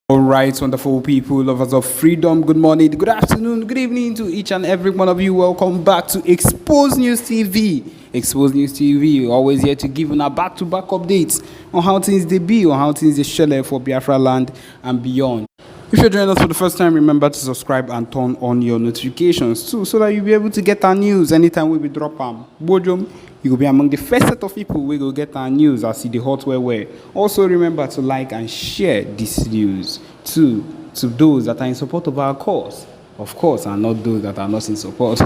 All right, wonderful people, lovers of freedom. Good morning, good afternoon, good evening to each and every one of you. Welcome back to Expose News TV. Expose News TV, always here to give you a back-to-back updates on how things they be, on how things they shell for Biafraland and beyond. If you're joining us for the first time, remember to subscribe and turn on your notifications too, so that you'll be able to get our news anytime we drop them. Bojum, you will be among the first set of people we will get our news as see the hot where. Also remember to like and share this news to those that are in support of our cause, of course, and not those that are not in support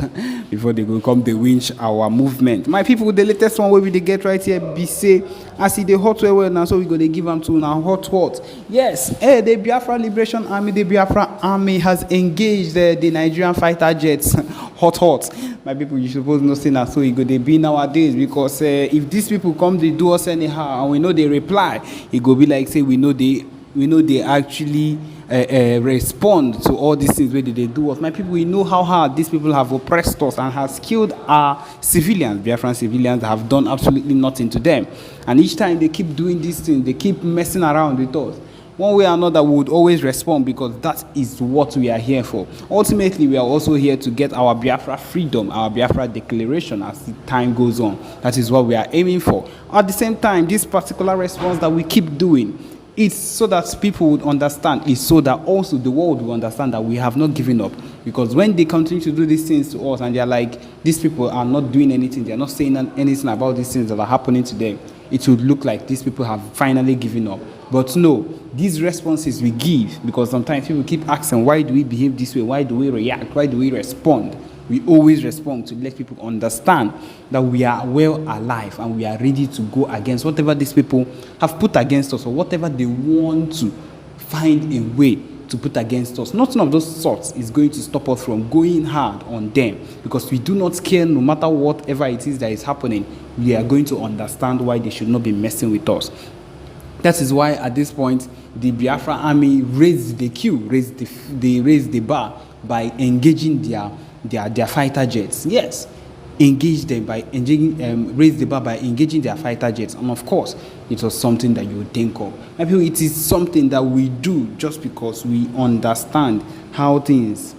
before they go come they winch our movement. My people, the latest one where we they get right here be say I see the hot where now, so we go they give them to now hot. Yes, the Biafra Liberation Army, the Biafra Army has engaged the Nigerian fighter jets. hot. My people, you suppose not say that so it go they be nowadays, because if these people come they do us anyhow and we know they reply, it go be like say we know they actually respond to all these things where they do us. My people, we know how hard these people have oppressed us and has killed our civilians. Biafran civilians have done absolutely nothing to them, and each time they keep doing these things, they keep messing around with us. One way or another, we would always respond, because that is what we are here for. Ultimately, we are also here to get our Biafra freedom, our Biafra declaration as the time goes on. That is what we are aiming for. At the same time, this particular response that we keep doing, it's so that people would understand. It's so that also the world will understand that we have not given up. Because when they continue to do these things to us and they're like, these people are not doing anything, they're not saying anything about these things that are happening to them, it would look like these people have finally given up. But no, these responses we give, because sometimes people keep asking, why do we behave this way? Why do we react? Why do we respond? We always respond to let people understand that we are well alive and we are ready to go against whatever these people have put against us, or whatever they want to find a way to put against us. Nothing of those sorts is going to stop us from going hard on them, because we do not care. No matter whatever it is that is happening, we are going to understand why they should not be messing with us. That is why at this point the Biafra army raised the raised the bar by engaging their fighter jets. Yes, engage them by engaging, raise the bar by engaging their fighter jets. And of course, it was something that you would think of. I feel it is something that we do just because we understand how things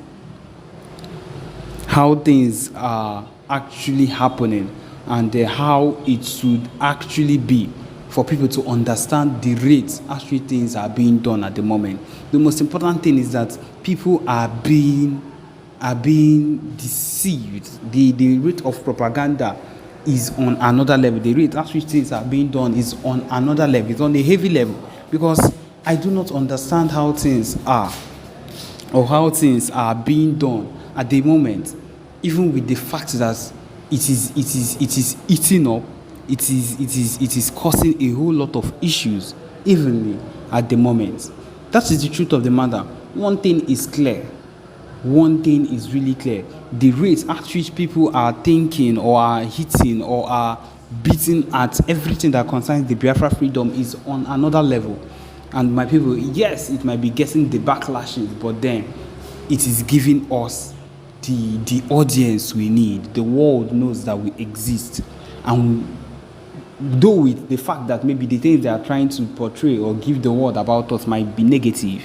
are actually happening, and how it should actually be for people to understand the rates actually things are being done at the moment. The most important thing is that people are being deceived. The rate of propaganda is on another level. The rate at which things are being done is on another level. It's on a heavy level, because I do not understand how things are, or how things are being done at the moment, even with the fact that it is eating up. It is causing a whole lot of issues evenly at the moment. That is the truth of the matter. One thing is clear. One thing is really clear. The rate at which people are thinking, or are hitting, or are beating at everything that concerns the Biafra freedom is on another level. And my people, yes, it might be getting the backlashes, but then it is giving us the audience we need. The world knows that we exist. And though with the fact that maybe the things they are trying to portray or give the world about us might be negative,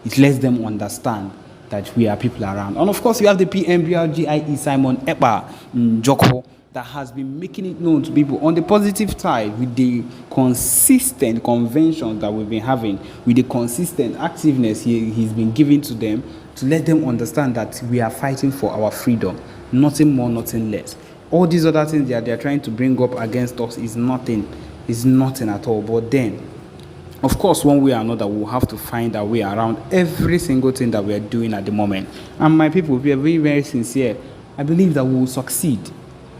it lets them understand that we are people around. And of course, we have the PMBRGIE Simon Ekpa Joko that has been making it known to people on the positive side, with the consistent conventions that we've been having, with the consistent activeness he's been giving to them, to let them understand that we are fighting for our freedom, nothing more, nothing less. All these other things that they're trying to bring up against us is nothing at all. But then, of course, one way or another, we'll have to find our way around every single thing that we are doing at the moment. And my people, we are very, very sincere. I believe that we will succeed.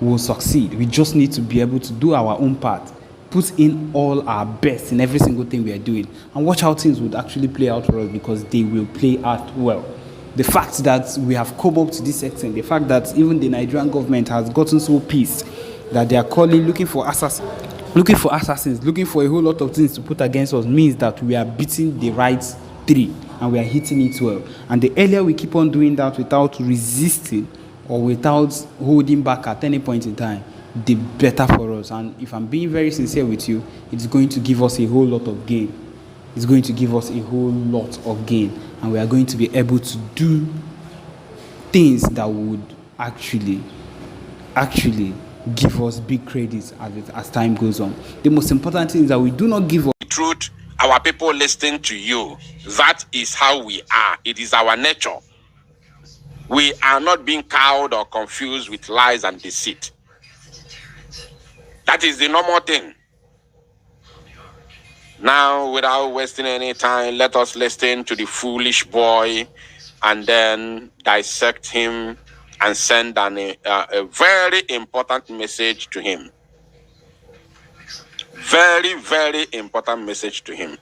We will succeed. We just need to be able to do our own part, put in all our best in every single thing we are doing, and watch how things would actually play out for us, because they will play out well. The fact that we have come up to this extent, the fact that even the Nigerian government has gotten so pissed that they are looking for assassins, looking for a whole lot of things to put against us, means that we are beating the right three and we are hitting it well. And the earlier we keep on doing that without resisting or without holding back at any point in time, the better for us. And if I'm being very sincere with you, it's going to give us a whole lot of gain. It's going to give us a whole lot of gain, and we are going to be able to do things that would actually give us big credits as time goes on. The most important thing is that we do not give up. Truth, our people listen to you. That is how we are. It is our nature. We are not being cowed or confused with lies and deceit. That is the normal thing. Now, without wasting any time, let us listen to the foolish boy and then dissect him and send a very important message to him. Very, very important message to him.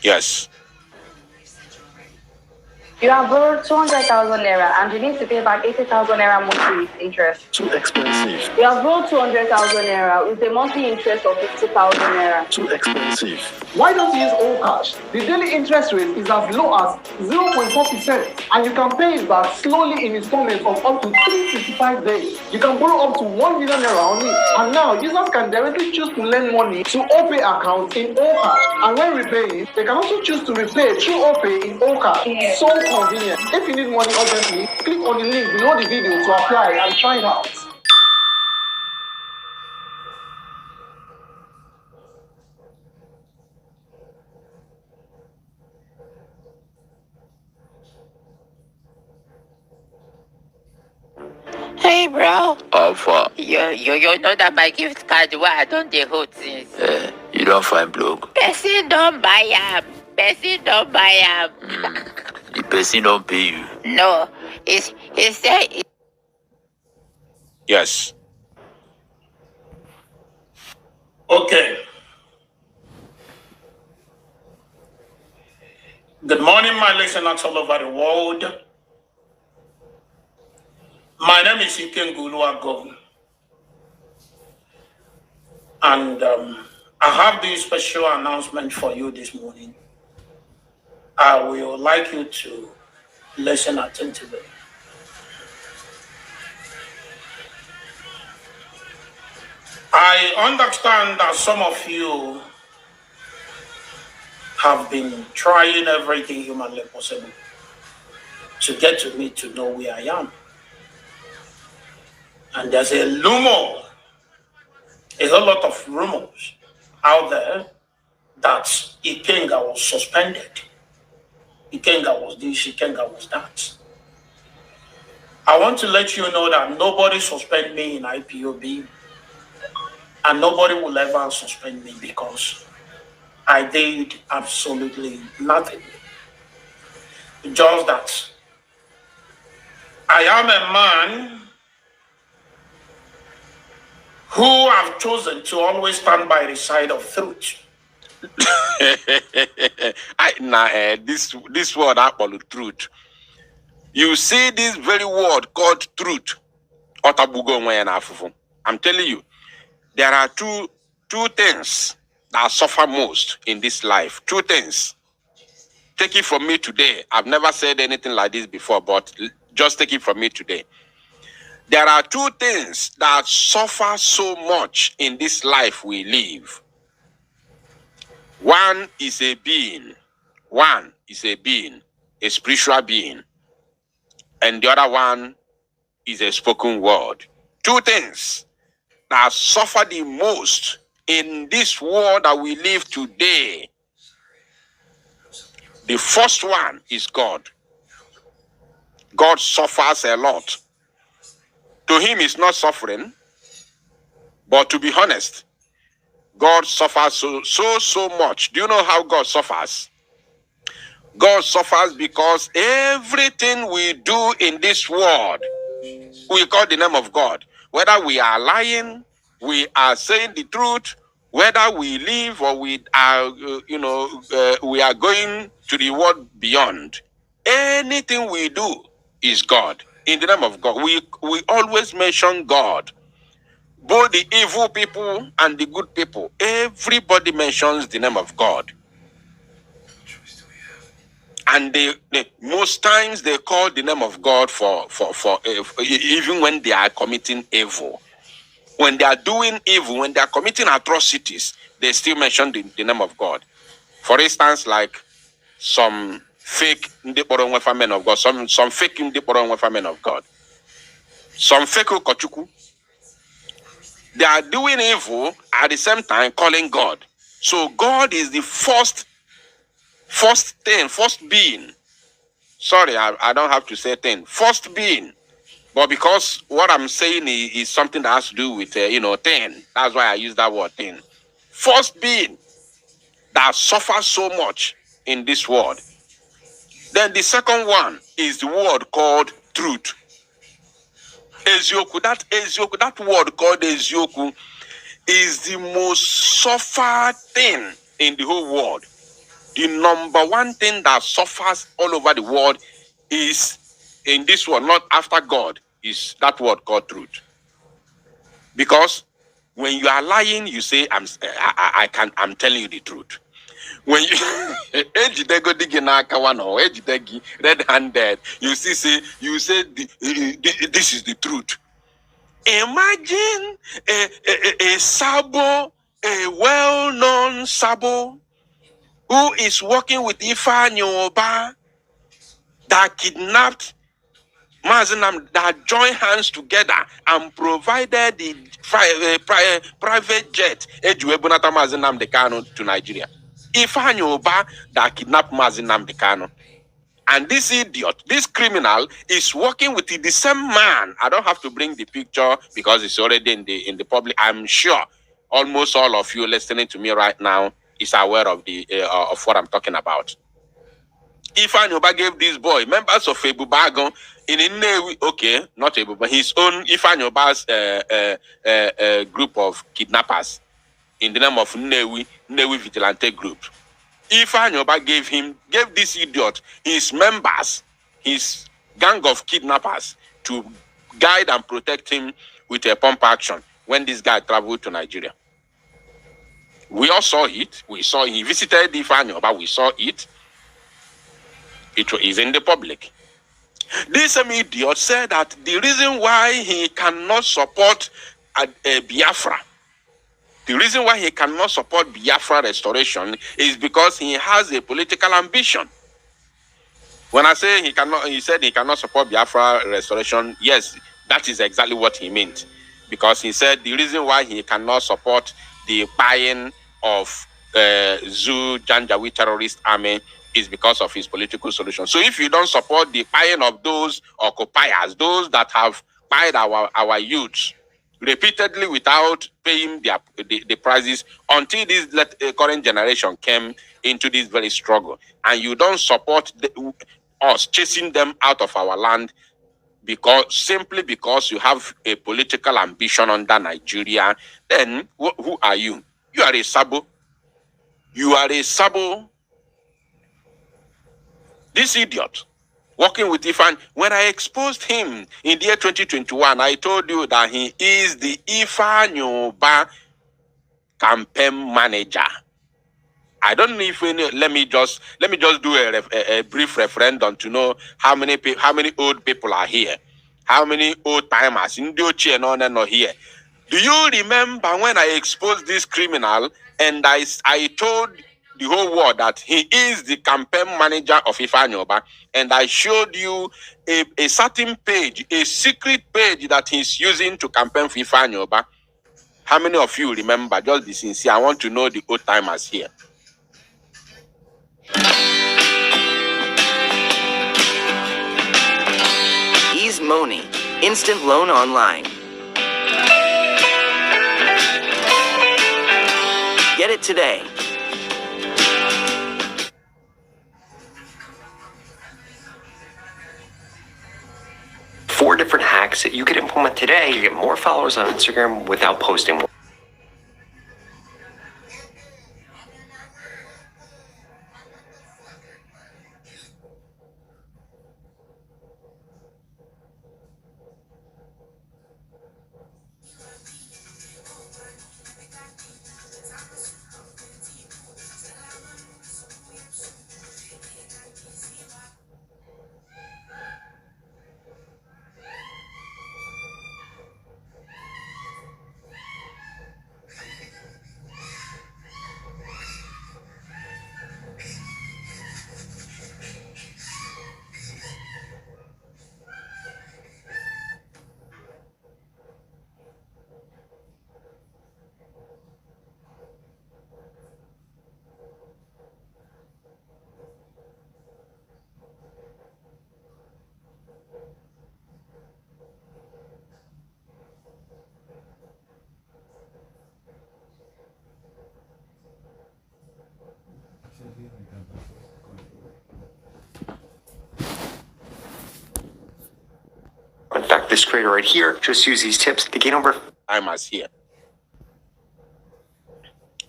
Yes. You have borrowed 200,000 naira and you need to pay back 80,000 naira monthly with interest. Too expensive. You have borrowed 200,000 naira with a monthly interest of 50,000 naira. Too expensive. Why don't you use all cash? The daily interest rate is as low as 0.4% and you can pay it back slowly in installments of up to 365 days. You can borrow up to 1 million naira only. And now users can directly choose to lend money to OPay accounts in all cash. And when repaying, they can also choose to repay through OPay in all cash. So convenient. If you need money urgently, click on the link below the video to apply and try it out. Hey bro, Alpha. you know that my gift card where I don't dey hold since. You don't find bloke. Person don't buy am. Person don't buy am. The person don't pay you. No, he said. Yes. Okay. Good morning, my listeners all over the world. My name is Ikenguluago. And I have this special announcement for you this morning. I will like you to listen attentively. I understand that some of you have been trying everything humanly possible to get to me to know where I am. And there's a whole lot of rumors out there that Ikenga was suspended. Ikenga was this, Ikenga was that. I want to let you know that nobody suspended me in IPOB. And nobody will ever suspend me because I did absolutely nothing. Just that I am a man who have chosen to always stand by the side of truth. This word apple truth. You see this very word called truth. I'm telling you, there are two things that suffer most in this life. Two things. Take it from me today. I've never said anything like this before, but just take it from me today. There are two things that suffer so much in this life we live. One is a being. One is a being, a spiritual being. And the other one is a spoken word. Two things that suffer the most in this world that we live today. The first one is God. God suffers a lot. To him, it's not suffering, but to be honest, God suffers so much. Do you know how God suffers? God suffers because everything we do in this world, we call the name of God. Whether we are lying, we are saying the truth, whether we live or we are, we are going to the world beyond. Anything we do is God. In the name of God, we always mention God. Both the evil people and the good people, everybody mentions the name of God. And they most times they call the name of God for even when they are committing evil. When they are doing evil, when they are committing atrocities, they still mention the name of God. For instance, like some fake Ndiporo men of God, some fake Ndiporo men of God, some fake Kochuku. They are doing evil at the same time calling God. So God is the first being. Sorry, I don't have to say thing. First being. But because what I'm saying is something that has to do with, thing. That's why I use that word, thing. First being that suffers so much in this world. Then the second one is the word called truth. Ezioku, that word called Ezioku is the most suffered thing in the whole world. The number one thing that suffers all over the world is in this world, not after God, is that word called truth. Because when you are lying, you say, I'm telling you the truth. When you red-handed, you say this is the truth. Imagine a sabo, a well-known sabo, who is working with Ifeanyi Oba, that kidnapped Mazinam, that joined hands together and provided the private jet Ejuebunata Mazinam de Kanu to Nigeria. Ifeanyi Oba that kidnapped Mazinam de Kanu. And this idiot, this criminal, is working with the same man. I don't have to bring the picture because it's already in the public. I'm sure almost all of you listening to me right now is aware of of what I'm talking about. Ifeanyi Oba gave this boy members of Ebubagon in Nnewi, okay, not Ebuba, his own Ifeanyi Oba's group of kidnappers in the name of Nnewi Vigilante Group. Ifeanyi Oba gave this idiot his members, his gang of kidnappers, to guide and protect him with a pump action when this guy traveled to Nigeria. We all saw it. He visited Ifeanyi Oba. We saw it. It is in the public. This same idiot said that the reason why he cannot support Biafra, the reason why he cannot support Biafra restoration is because he has a political ambition. When I say he said he cannot support Biafra restoration, yes, that is exactly what he meant. Because he said the reason why he cannot support the buying of Zoo Janjaweed terrorist army is because of his political solution. So if you don't support the buying of those occupiers, those that have buyed our youths repeatedly without paying the prices until this current generation came into this very struggle, and you don't support us chasing them out of our land simply because you have a political ambition under Nigeria, then who are you? You are a sabo. You are a sabo. This idiot working with Ifeanyi. When I exposed him in the year 2021, I told you that he is the Ifeanyi Oba campaign manager. I don't know if let me just do a brief referendum to know how many old people are here, how many old timers in the here. Do you remember when I exposed this criminal and I told the whole world that he is the campaign manager of Ifeanyi Oba, and I showed you a certain page, a secret page that he's using to campaign for Ifeanyi Oba? How many of you remember? Just be sincere. I want to know the old timers here. Ease Money, instant loan online. Get it today. Four different hacks that you could implement today to get more followers on Instagram without posting more. This creator right here just used these tips to gain over timers here.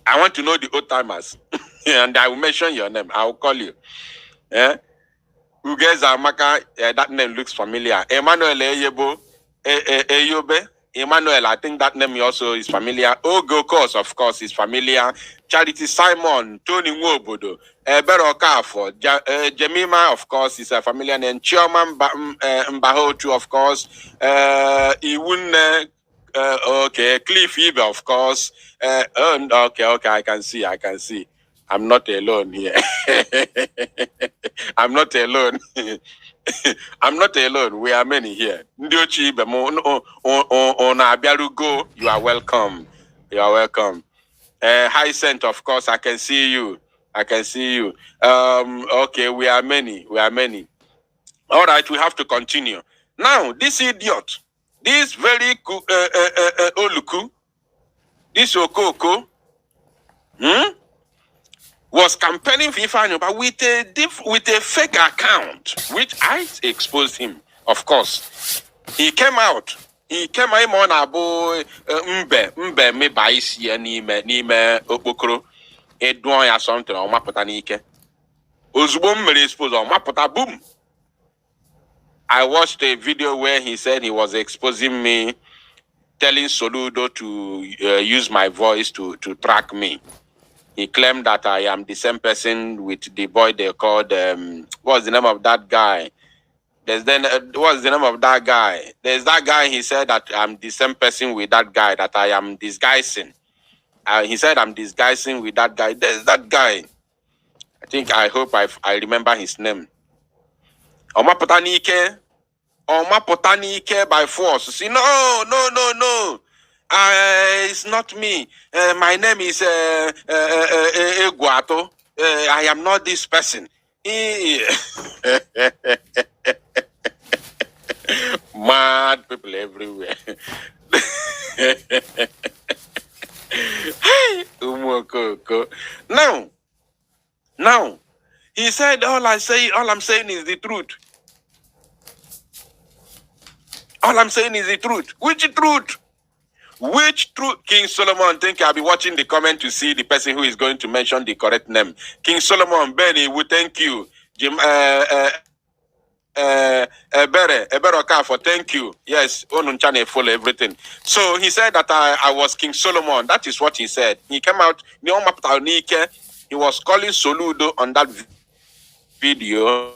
I want to know the old timers, and I will mention your name. I will call you. Yeah, who guys are Maka? That name looks familiar. Emmanuel Eyebo, Eyobe. Emmanuel, I think that name also is familiar. Ogo Course, of course, is familiar. Charity Simon, Tony Nwobodo, Bero Kafo, Jemima, of course, is a familiar name. Chioma Mbahotu, of course. Iwune, okay. Cliff Ebe, of course. Okay, I can see. I'm not alone here. I'm not alone. I'm not alone. We are many here. Ndiochi Ibe, you are welcome. You are welcome. Hyacinth, of course, I can see you. Okay, we are many. All right, we have to continue. Now, this idiot, this very Oluku, this Okoko, was campaigning for Ifeanyi with a fake account, which I exposed him, of course. He came out on abo mbe me baisi n'ime okpokoro edon ya something o mapụta n'ike. Ozugbo mmere expose o mapụta boom. I watched a video where he said he was exposing me, telling Soludo to use my voice to track me. He claimed that I am the same person with the boy they called, what's the name of that guy? What's the name of that guy? There's that guy, he said that I'm the same person with that guy, that I am disguising. He said I'm disguising with that guy. There's that guy. I hope I remember his name. Oma Potanike by force. See, no. It's not me. My name is Eguato. I am not this person. Mad people everywhere. Hey, now, he said all I'm saying is the truth. All I'm saying is the truth. Which truth? King Solomon? Think I'll be watching the comment to see the person who is going to mention the correct name. King Solomon, Benny, we thank you. Jim, Eberoka for thank you. Yes, Onunchane follow everything. So he said that I was King Solomon. That is what he said. He came out, he was calling Soludo on that video,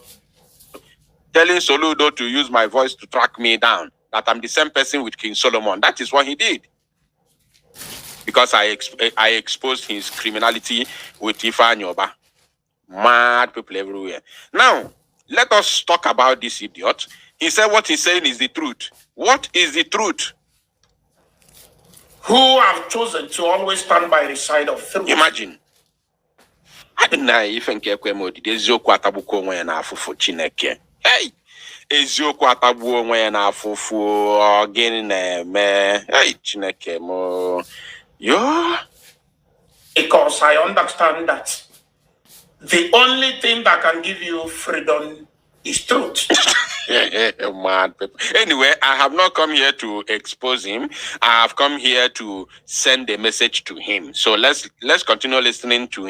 telling Soludo to use my voice to track me down, that I'm the same person with King Solomon. That is what he did. Because I exposed his criminality with Ifeanyi Oba. Mad people everywhere. Now, let us talk about this idiot. He said what he's saying is the truth. What is the truth? Who have chosen to always stand by the side of truth. Imagine. Eziokwu atagbuko onwe ya n'afụfụ Chineke. Hey! Eziokwu atagbuo onwe ya n'afụfụ gịnị na-eme? Hey, Chineke mo. Yo. Because I understand that the only thing that can give you freedom is truth. Mad people. Anyway, I have not come here to expose him. I have come here to send a message to him. So let's continue listening to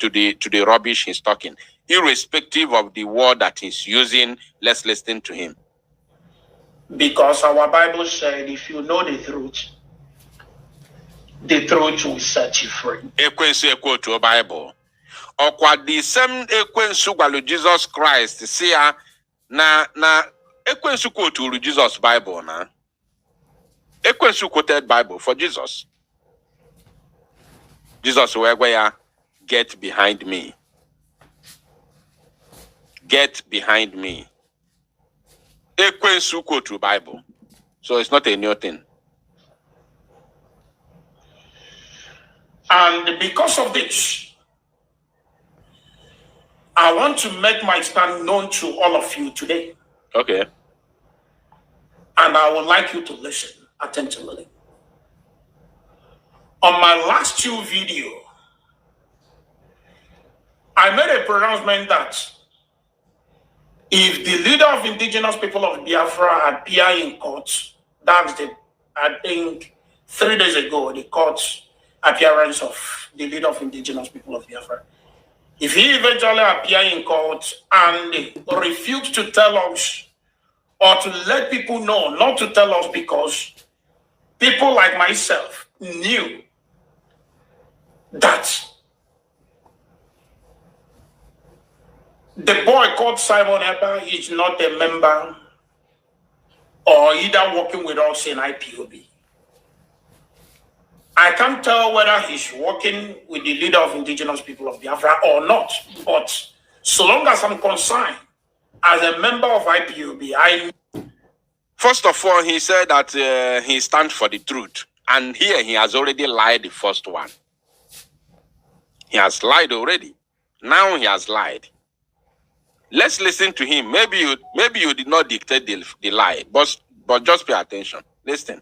the rubbish he's talking. Irrespective of the word that he's using, let's listen to him. Because our Bible said, if you know the truth will set you free. Ekwensu ekwo to Bible. Okwa the same ekwensu gwalu Jesus Christ. See ya na ekwensu quote Jesus Bible na. Ekwensu quoted Bible for Jesus. Jesus where get behind me. Get behind me. Ekwensu quote to Bible. So it's not a new thing. And because of this, I want to make my stand known to all of you today. Okay. And I would like you to listen attentively. On my last two videos, I made a pronouncement that If the leader of indigenous people of Biafra appear in court, that's I think 3 days ago, the court appearance of the leader of indigenous people of Biafra. If he eventually appear in court and refuse to tell us or to let people know, not to tell us because people like myself knew that the boy called Simon Ekpa is not a member or either working with us in IPOB. I can't tell whether he's working with the leader of indigenous people of Biafra or not, but so long as I'm concerned, as a member of IPOB, First of all, he said that he stands for the truth. And here he has already lied the first one. He has lied already. Now he has lied. Let's listen to him. Maybe you did not dictate the lie, but just pay attention. Listen.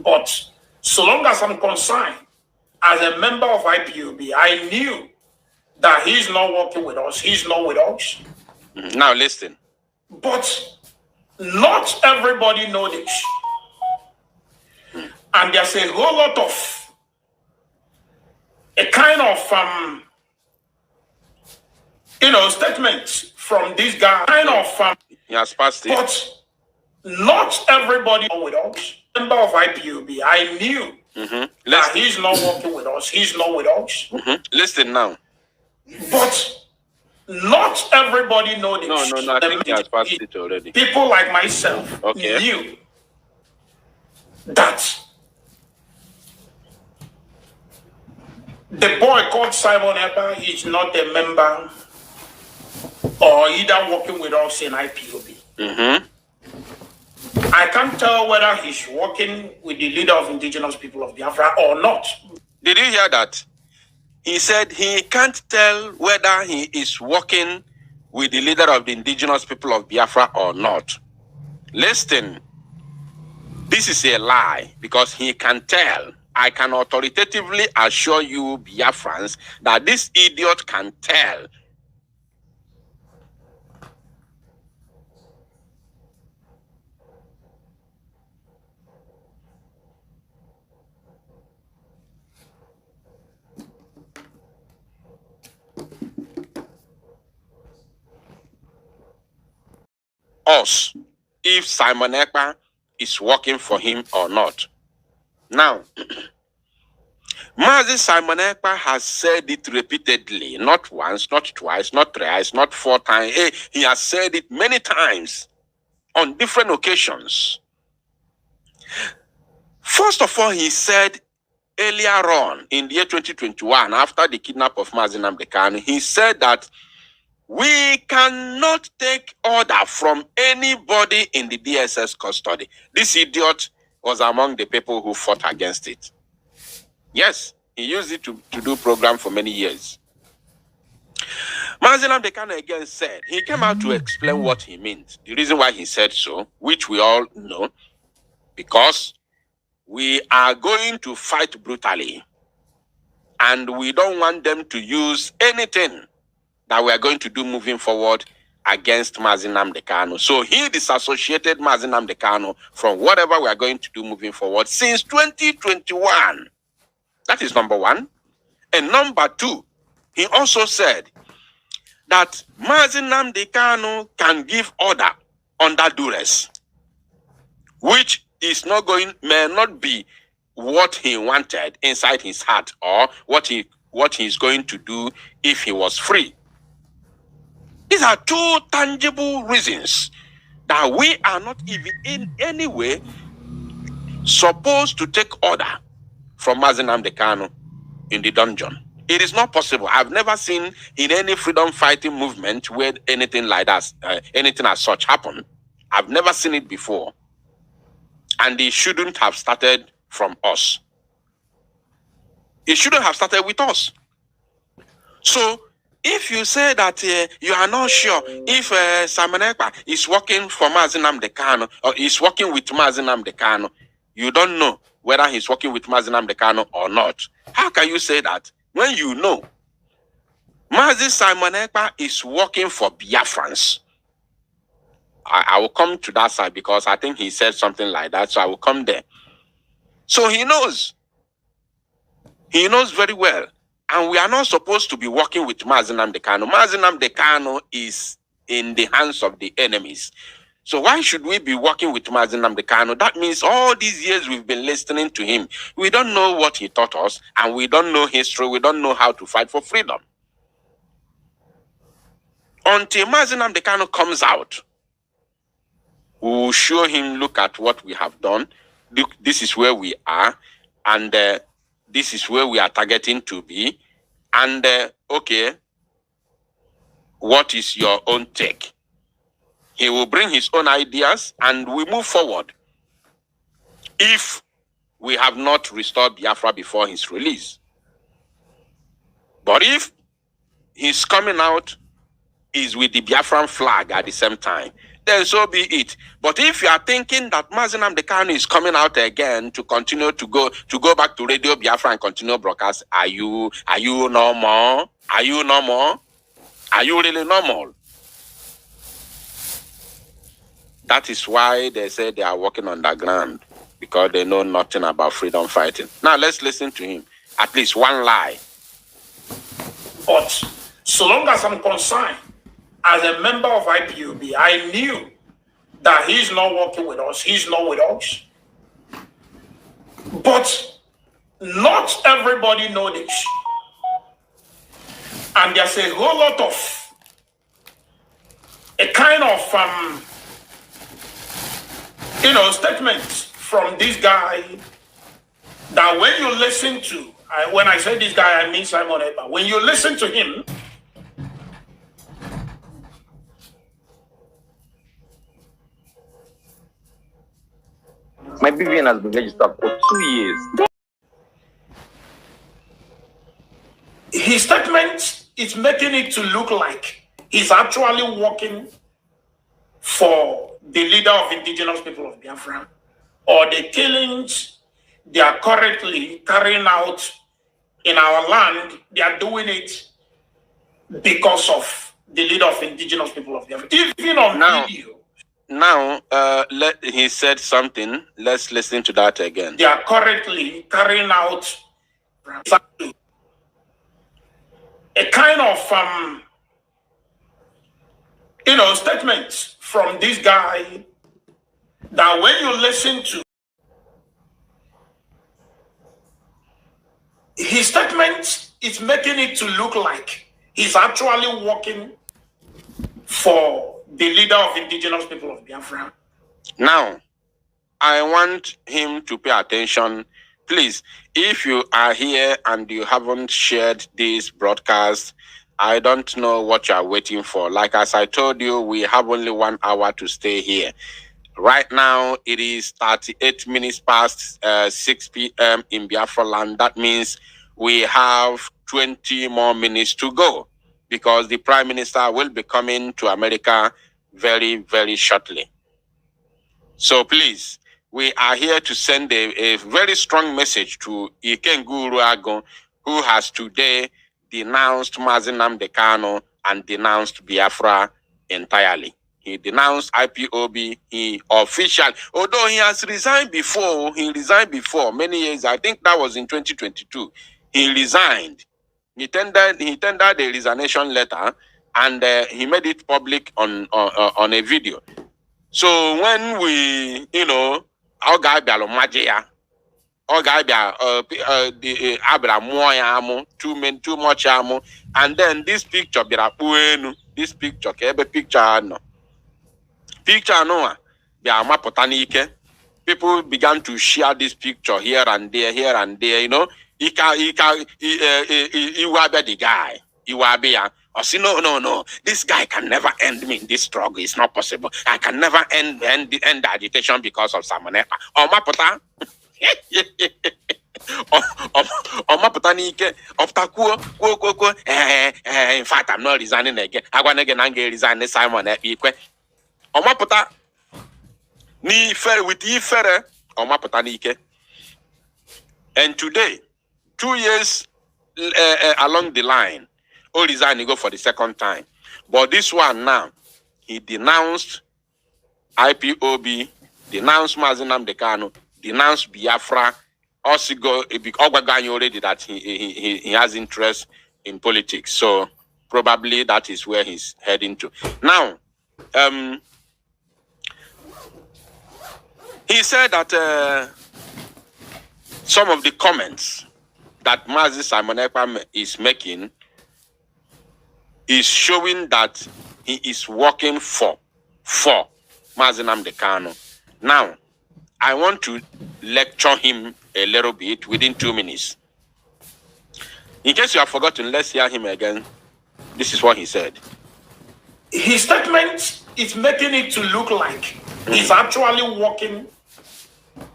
But so long as I'm concerned, as a member of IPOB, I knew that he's not working with us. He's not with us. Now listen. But not everybody knows this. And there's a whole lot of a kind of statements from this guy. He has passed it. But not everybody with us. Member of IPOB, I knew that he's not working with us. He's not with us. Listen now. But not everybody knows this. No. I think he has passed it already. People like myself knew that the boy called Simon Ekpa is not a member or either working with us in IPOB. I can't tell whether he's working with the leader of indigenous people of Biafra or not. Did you hear that? He said he can't tell whether he is working with the leader of the indigenous people of Biafra or not. Listen, this is a lie because he can tell. I can authoritatively assure you, Biafrans, that this idiot can tell. Us, if Simon Ekpa is working for him or not. Now, Mazi Simon Ekpa has said it repeatedly, not once, not twice, not thrice, not 4 times. He has said it many times on different occasions. First of all, he said earlier on in the year 2021, after the kidnap of Mazi Nnamdi Kanu, he said that we cannot take order from anybody in the DSS custody. This idiot was among the people who fought against it. Yes, he used it to do program for many years. Mazi Nnamdi Kanu again said, he came out to explain what he meant. The reason why he said so, which we all know, because we are going to fight brutally. And we don't want them to use anything that we are going to do moving forward against Mazi Nnamdi Kanu. So he disassociated Mazi Nnamdi Kanu from whatever we are going to do moving forward since 2021. That is number one. And number two, he also said that Mazi Nnamdi Kanu can give order under duress, which is may not be what he wanted inside his heart or what he's going to do if he was free. These are 2 tangible reasons that we are not even in any way supposed to take order from Mazi Nnamdi Kanu in the dungeon. It is not possible. I've never seen in any freedom fighting movement where anything like that, anything as such happened. I've never seen it before. And it shouldn't have started from us. It shouldn't have started with us. So, if you say that you are not sure if Simon Ekpa is working for Mazi Nnamdi Kanu or is working with Mazi Nnamdi Kanu, you don't know whether he's working with Mazi Nnamdi Kanu or not. How can you say that when you know Mazi Simon Ekpa is working for Biafrans? I will come to that side because I think he said something like that. So I will come there. So he knows. He knows very well. And we are not supposed to be working with Nnamdi Kanu. Nnamdi Kanu is in the hands of the enemies. So why should we be working with Nnamdi Kanu? That means all these years we've been listening to him. We don't know what he taught us, and we don't know history. We don't know how to fight for freedom. Until Nnamdi Kanu comes out, we will show him, look at what we have done. Look, this is where we are, and this is where we are targeting to be. And okay, what is your own take? He will bring his own ideas, and we move forward. If we have not restored Biafra before his release. But if he's coming out is with the Biafran flag at the same time, then so be it. But if you are thinking that Nnamdi Kanu is coming out again to continue to go back to Radio Biafra and continue broadcast, are you normal? Are you normal? Are you really normal? That is why they say they are working underground, because they know nothing about freedom fighting. Now let's listen to him. At least one lie. But so long as I'm concerned, as a member of IPOB, I knew that he's not working with us. He's not with us. But not everybody knows this. And there's a whole lot of a kind of statements from this guy that when you listen to, when I say this guy, I mean Simon Ekpa. When you listen to him, my BVN has been registered for 2 years. His statement is making it to look like he's actually working for the leader of indigenous people of Biafra, or the killings they are currently carrying out in our land. They are doing it because of the leader of indigenous people of Biafra. Even on video. Now, he said something. Let's listen to that again. They are currently carrying out a kind of statements from this guy that when you listen to his statement, it's making it to look like he's actually working for the leader of indigenous people of Biafra. Now, I want him to pay attention. Please, if you are here and you haven't shared this broadcast, I don't know what you are waiting for. Like as I told you, we have only 1 hour to stay here. Right now, it is 38 minutes past 6 p.m. in Biafraland. That means we have 20 more minutes to go, because the Prime Minister will be coming to America very, very shortly. So please, we are here to send a very strong message to Ikengu Ruago, who has today denounced Nnamdi Kanu and denounced Biafra entirely. He denounced IPOB. He officially, although he has resigned before, many years, I think that was in 2022, he resigned. He tendered a resignation letter, and he made it public on a video. So when we, our guy Bialomajia, our guy the Abra Moyamu, too much amu, and then this picture this picture no. Picture no, people began to share this picture here and there, you know. He will be the guy. He will be or say, no. This guy can never end me in this struggle. It's not possible. I can never end the agitation because of Simon Ekpa. Oh, my pota. In fact, I'm not resigning again. I want to resign Simon Ekpa. Oh, my pota. Ni fair with you fair. Oh, my pota nike. And today, 2 years along the line, all resign, he go for the second time. But this one now, he denounced IPOB, denounce Nnamdi Kanu, denounce Biafra, also go already that he has interest in politics. So probably that is where he's heading to. Now, he said that some of the comments that Mazi Simon Ekpa is making is showing that he is working for Mazi Nnamdi Kanu. Now, I want to lecture him a little bit within 2 minutes. In case you have forgotten, let's hear him again. This is what he said. His statement is making it to look like he's actually working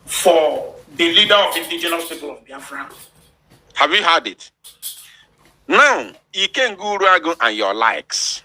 for the leader of indigenous people of Biafra. Have you heard it? Now, Iken Gurago and your likes.